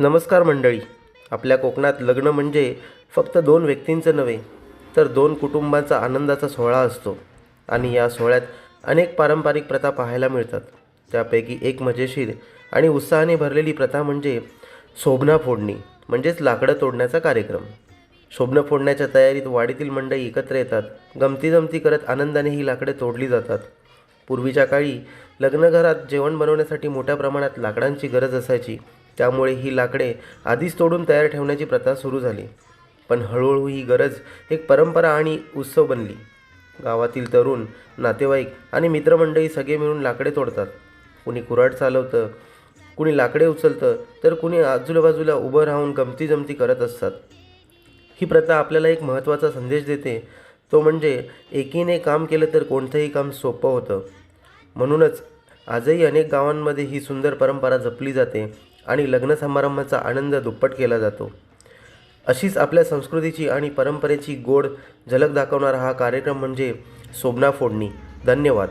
नमस्कार मंडळी. आपल्या कोकणात लग्न म्हणजे फक्त दोन व्यक्तींचं नव्हे, तर दोन कुटुंबांचा आनंदाचा सोहळा असतो. आणि या सोहळ्यात अनेक पारंपरिक प्रथा पाहायला मिळतात. त्यापैकी एक मजेशीर आणि उत्साहाने भरलेली प्रथा म्हणजे शोभना फोडणी, म्हणजेच लाकडं तोडण्याचा कार्यक्रम. शोभनं फोडण्याच्या तयारीत वाडीतील मंडळी एकत्र येतात. गमती करत आनंदाने ही लाकडे तोडली जातात. पूर्वीच्या काळी लग्नघरात जेवण बनवण्यासाठी मोठ्या प्रमाणात लाकडांची गरज असायची. त्यामुळे ही लाकडे आधीच तोडून तयार ठेवण्याची प्रथा सुरू झाली. पण हळूहळू ही गरज एक परंपरा आणि उत्सव बनली. गावातील तरुण, नातेवाईक आणि मित्रमंडळी सगळे मिळून लाकडे तोडतात. कुणी कुऱ्हाड चालवतं, कुणी लाकडे उचलतं, तर कुणी आजूबाजूला उभं राहून गमती करत असतात. ही प्रथा आपल्याला एक महत्त्वाचा संदेश देते, तो म्हणजे एकीने काम केलं तर कोणतंही काम सोपं होतं. म्हणूनच आजही अनेक गावांमध्ये ही सुंदर परंपरा जपली जाते आणि लग्न समारंभाचा आनंद दुप्पट केला जातो. अशीच आपल्या संस्कृतीची आणि परंपरेची गोड झलक दाखवणारा हा कार्यक्रम म्हणजे शोभना फोडणी. धन्यवाद.